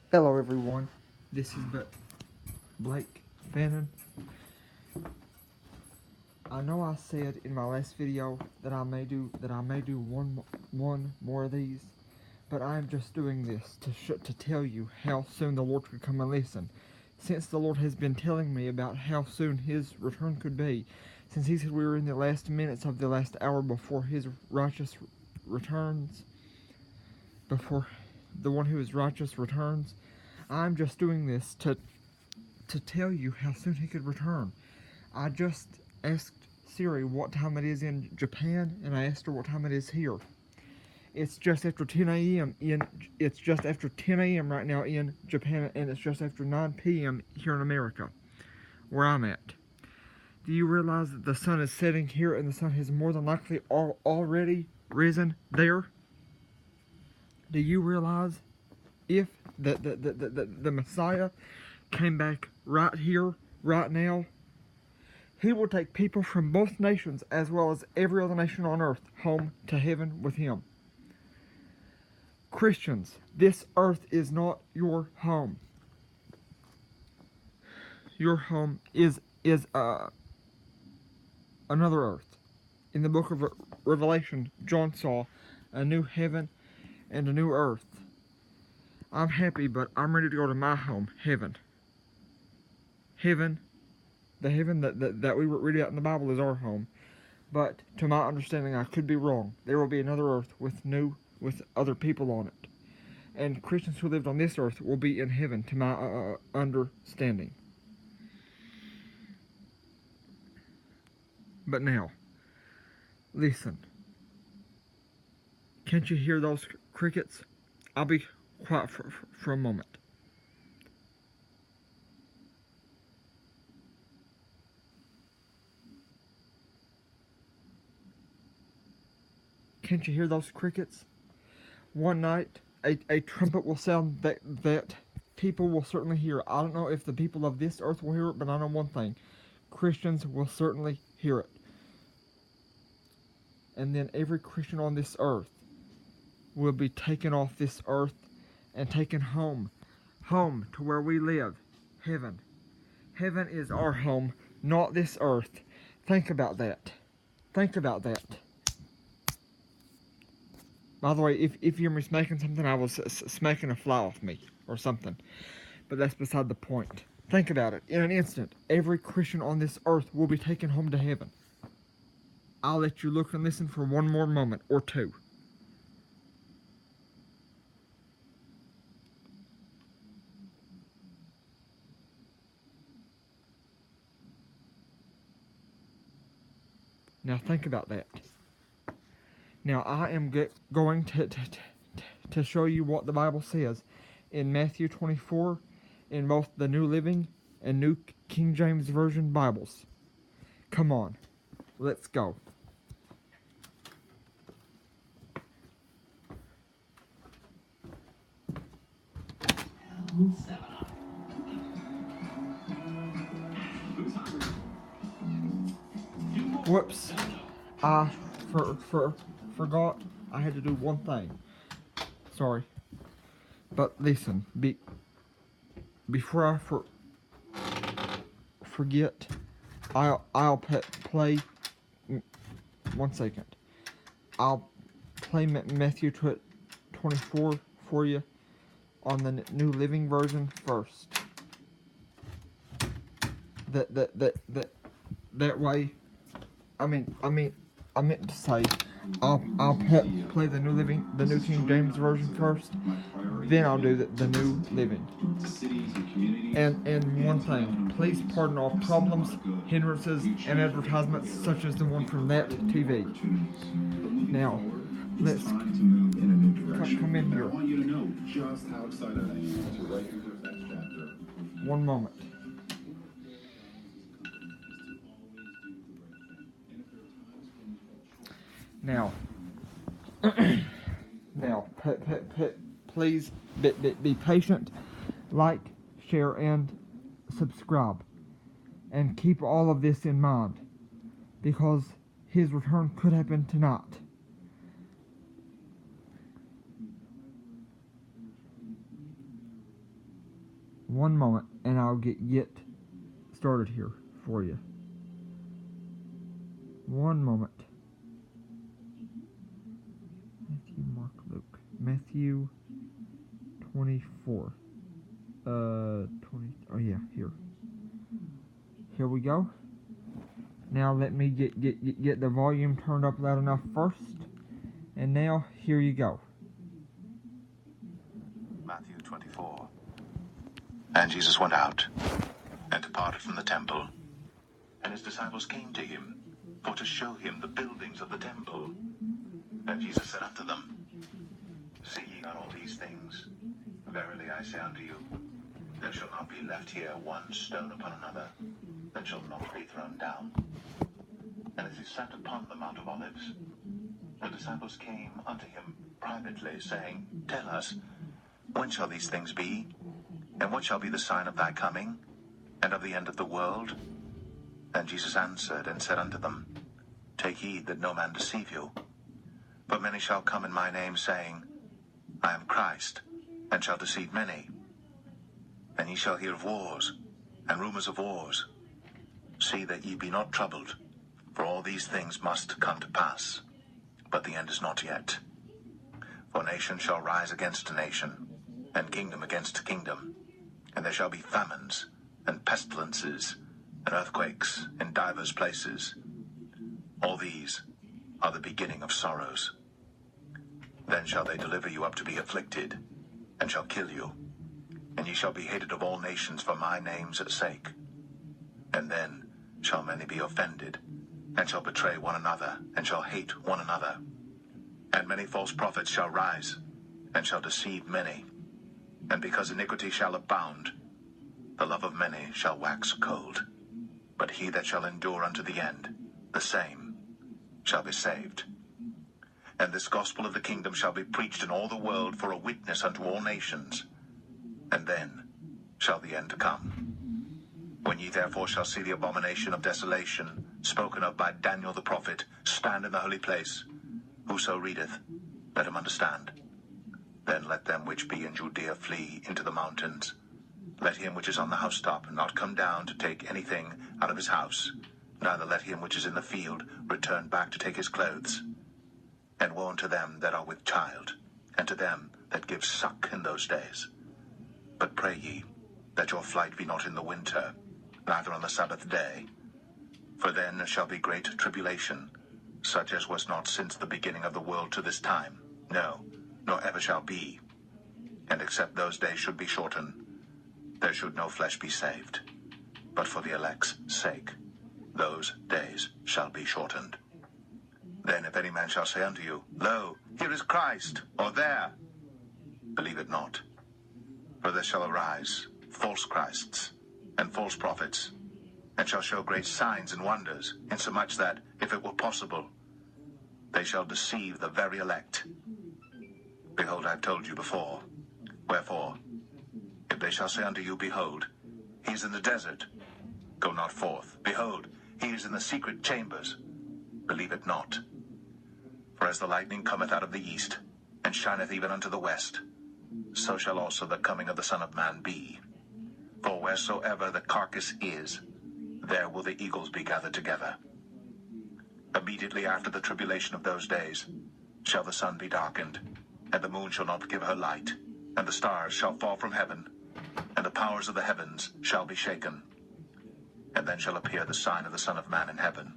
Hello everyone, this is Blake Fannin. I know I said in my last video that I may do one more of these, but I am just doing this to tell you how soon the Lord could come and listen. Since the Lord has been telling me about how soon His return could be, since He said we were in the last minutes of the last hour before His righteous returns, before the one who is righteous returns, I'm just doing this to tell you how soon he could return. I just asked Siri what time it is in Japan, and I asked her what time it is here. It's just after 10 a.m. It's just after 10 a.m. right now in Japan, and it's just after 9 p.m. here in America, where I'm at. Do you realize that the sun is setting here, and the sun has more than likely already risen there? Do you realize if the Messiah came back right here, right now, he will take people from both nations as well as every other nation on earth home to heaven with him. Christians, this earth is not your home. Your home is another earth. In the book of Revelation, John saw a new heaven and a new earth. I'm happy, but I'm ready to go to my home, heaven. Heaven, the heaven that we read out in the Bible is our home. But to my understanding, I could be wrong. There will be another earth with other people on it. And Christians who lived on this earth will be in heaven, to my understanding. But now, listen. Can't you hear those crickets? I'll be quiet for a moment. Can't you hear those crickets? One night, a trumpet will sound that people will certainly hear. I don't know if the people of this earth will hear it, but I know one thing. Christians will certainly hear it. And then every Christian on this earth will be taken off this earth and taken home. Home to where we live. Heaven. Heaven is our home, not this earth. Think about that. Think about that. By the way, if you're smacking something, I was smacking a fly off me or something. But that's beside the point. Think about it. In an instant, every Christian on this earth will be taken home to heaven. I'll let you look and listen for one more moment or two. Now think about that. Now I am going to show you what the Bible says in Matthew 24 in both the New Living and New King James Version Bibles. Come on, let's go. Whoops, I forgot I had to do one thing. Sorry. But listen, before I forget, I'll play. 1 second. I'll play Matthew 24 for you on the New Living Version first. That way. I meant to say, I'll play the New King James Version first, then I'll do the New Living. And one thing, please pardon all problems, hindrances, and advertisements such as the one from that TV. Now, let's come in here. One moment. Now, please be patient, like, share, and subscribe, and keep all of this in mind, because his return could happen tonight. one moment, and I'll get started here for you. One moment. Matthew, Mark, Luke. Matthew 24. 20. Oh yeah, here. Here we go. Now let me get the volume turned up loud enough first. And now, here you go. Matthew 24. And Jesus went out, and departed from the temple. And his disciples came to him, for to show him the buildings of the temple. And Jesus said unto them, See ye not all these things? Verily I say unto you, there shall not be left here one stone upon another, that shall not be thrown down. And as he sat upon the Mount of Olives, the disciples came unto him privately, saying, Tell us, when shall these things be? And what shall be the sign of thy coming, and of the end of the world? And Jesus answered and said unto them, Take heed that no man deceive you. For many shall come in my name, saying, I am Christ, and shall deceive many. And ye shall hear of wars, and rumors of wars. See that ye be not troubled, for all these things must come to pass. But the end is not yet. For nation shall rise against nation, and kingdom against kingdom. And there shall be famines, and pestilences, and earthquakes in divers places. All these are the beginning of sorrows. Then shall they deliver you up to be afflicted, and shall kill you. And ye shall be hated of all nations for my name's sake. And then shall many be offended, and shall betray one another, and shall hate one another. And many false prophets shall rise, and shall deceive many. And because iniquity shall abound, the love of many shall wax cold. But he that shall endure unto the end, the same shall be saved. And this gospel of the kingdom shall be preached in all the world for a witness unto all nations. And then shall the end come. When ye therefore shall see the abomination of desolation, spoken of by Daniel the prophet, stand in the holy place, whoso readeth, let him understand. Then let them which be in Judea flee into the mountains. Let him which is on the housetop not come down to take anything out of his house, neither let him which is in the field return back to take his clothes. And woe unto them that are with child, and to them that give suck in those days. But pray ye, that your flight be not in the winter, neither on the Sabbath day. For then shall be great tribulation, such as was not since the beginning of the world to this time, no, nor ever shall be. And except those days should be shortened, there should no flesh be saved. But for the elect's sake, those days shall be shortened. Then if any man shall say unto you, Lo, here is Christ, or there, believe it not. For there shall arise false Christs, and false prophets, and shall show great signs and wonders, insomuch that, if it were possible, they shall deceive the very elect. Behold, I have told you before. Wherefore, if they shall say unto you, Behold, he is in the desert, go not forth. Behold, he is in the secret chambers, believe it not. For as the lightning cometh out of the east, and shineth even unto the west, so shall also the coming of the Son of Man be. For wheresoever the carcass is, there will the eagles be gathered together. Immediately after the tribulation of those days shall the sun be darkened, and the moon shall not give her light, and the stars shall fall from heaven, and the powers of the heavens shall be shaken. And then shall appear the sign of the Son of Man in heaven.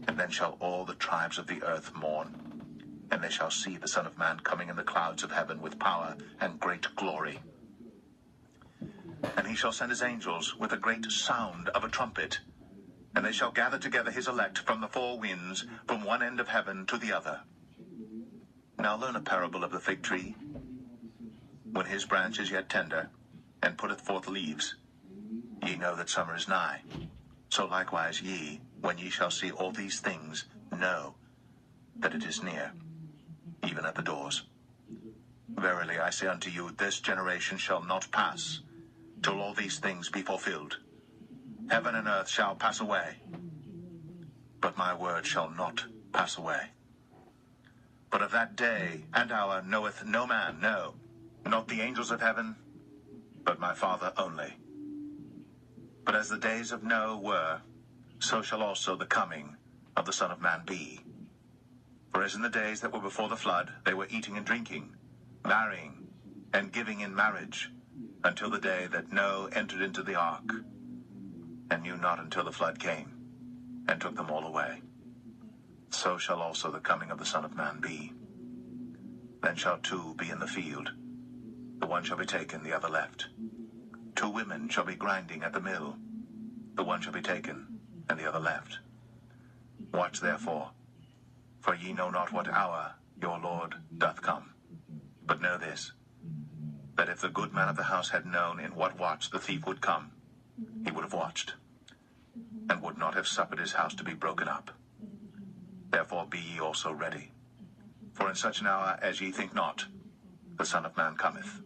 And then shall all the tribes of the earth mourn, and they shall see the Son of Man coming in the clouds of heaven with power and great glory. And he shall send his angels with a great sound of a trumpet, and they shall gather together his elect from the four winds, from one end of heaven to the other. Now learn a parable of the fig tree. When his branch is yet tender, and putteth forth leaves, ye know that summer is nigh. So likewise ye, when ye shall see all these things, know that it is near, even at the doors. Verily I say unto you, this generation shall not pass, till all these things be fulfilled. Heaven and earth shall pass away, but my word shall not pass away. But of that day and hour knoweth no man, no, not the angels of heaven, but my Father only. But as the days of Noah were, so shall also the coming of the Son of Man be. For as in the days that were before the flood, they were eating and drinking, marrying, and giving in marriage, until the day that Noah entered into the ark, and knew not until the flood came, and took them all away. So shall also the coming of the Son of Man be. Then shall two be in the field, the one shall be taken, the other left. Two women shall be grinding at the mill, the one shall be taken, and the other left. Watch therefore, for ye know not what hour your Lord doth come. But know this, that if the good man of the house had known in what watch the thief would come, he would have watched, and would not have suffered his house to be broken up. Therefore be ye also ready, for in such an hour as ye think not, the Son of Man cometh.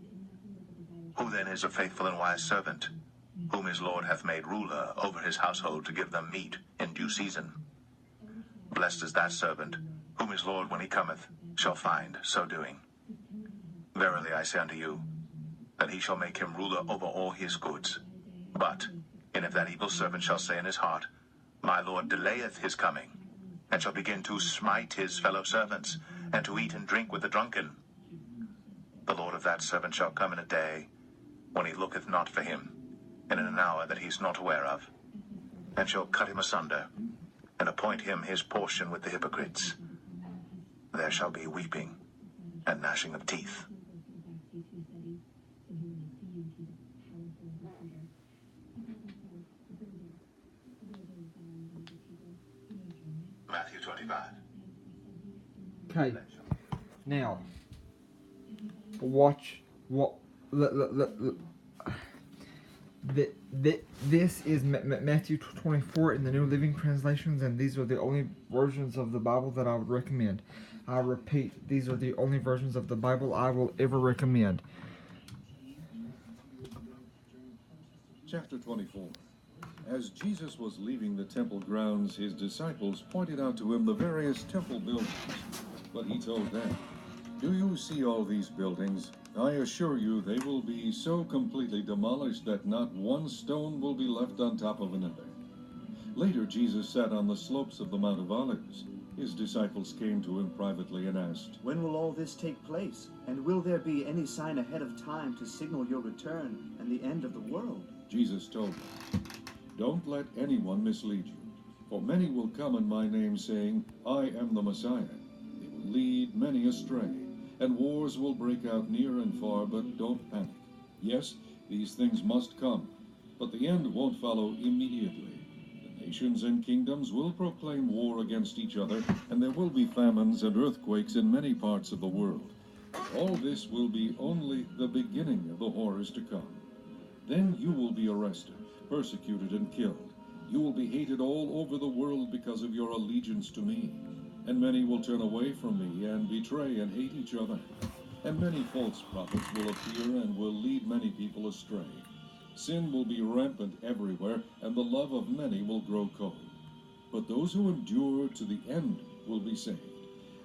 Who then is a faithful and wise servant, whom his Lord hath made ruler over his household to give them meat in due season? Blessed is that servant, whom his Lord, when he cometh, shall find so doing. Verily I say unto you, that he shall make him ruler over all his goods. But, and if that evil servant shall say in his heart, My Lord delayeth his coming, and shall begin to smite his fellow servants, and to eat and drink with the drunken, the Lord of that servant shall come in a day when he looketh not for him, and in an hour that he is not aware of, and shall cut him asunder, and appoint him his portion with the hypocrites. There shall be weeping and gnashing of teeth. Matthew 25. Okay. Now, watch what. This is Matthew 24 in the New Living Translations, and these are the only versions of the Bible that I would recommend. I repeat, these are the only versions of the Bible I will ever recommend. Chapter 24. As Jesus was leaving the temple grounds, his disciples pointed out to him the various temple buildings. But he told them, Do you see all these buildings? I assure you they will be so completely demolished that not one stone will be left on top of another. Later, Jesus sat on the slopes of the Mount of Olives. His disciples came to him privately and asked, When will all this take place? And will there be any sign ahead of time to signal your return and the end of the world? Jesus told them, Don't let anyone mislead you, for many will come in my name saying, I am the Messiah. They will lead many astray, and wars will break out near and far, but don't panic. Yes, these things must come, but the end won't follow immediately. The nations and kingdoms will proclaim war against each other, and there will be famines and earthquakes in many parts of the world. All this will be only the beginning of the horrors to come. Then you will be arrested, persecuted, and killed. You will be hated all over the world because of your allegiance to me. And many will turn away from me and betray and hate each other. And many false prophets will appear and will lead many people astray. Sin will be rampant everywhere, and the love of many will grow cold. But those who endure to the end will be saved.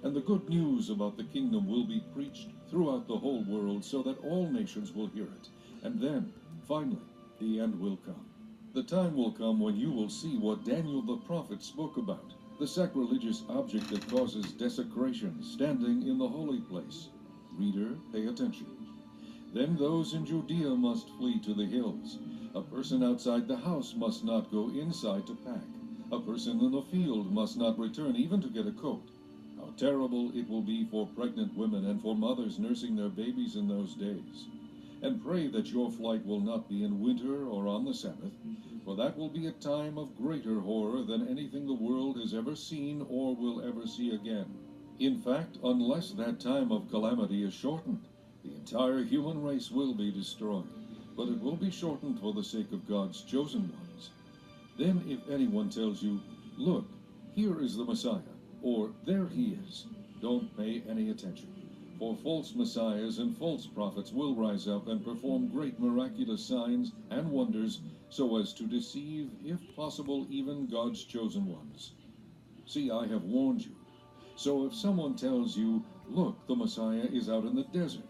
And the good news about the kingdom will be preached throughout the whole world, so that all nations will hear it. And then, finally, the end will come. The time will come when you will see what Daniel the prophet spoke about, the sacrilegious object that causes desecration standing in the holy place. Reader, pay attention. Then those in Judea must flee to the hills. A person outside the house must not go inside to pack. A person in the field must not return even to get a coat. How terrible it will be for pregnant women and for mothers nursing their babies in those days. And pray that your flight will not be in winter or on the Sabbath, for that will be a time of greater horror than anything the world has ever seen or will ever see again. In fact, unless that time of calamity is shortened, the entire human race will be destroyed, but it will be shortened for the sake of God's chosen ones. Then if anyone tells you, Look, here is the Messiah, or there he is, don't pay any attention. For false messiahs and false prophets will rise up and perform great miraculous signs and wonders so as to deceive, if possible, even God's chosen ones. See, I have warned you. So if someone tells you, Look, the Messiah is out in the desert,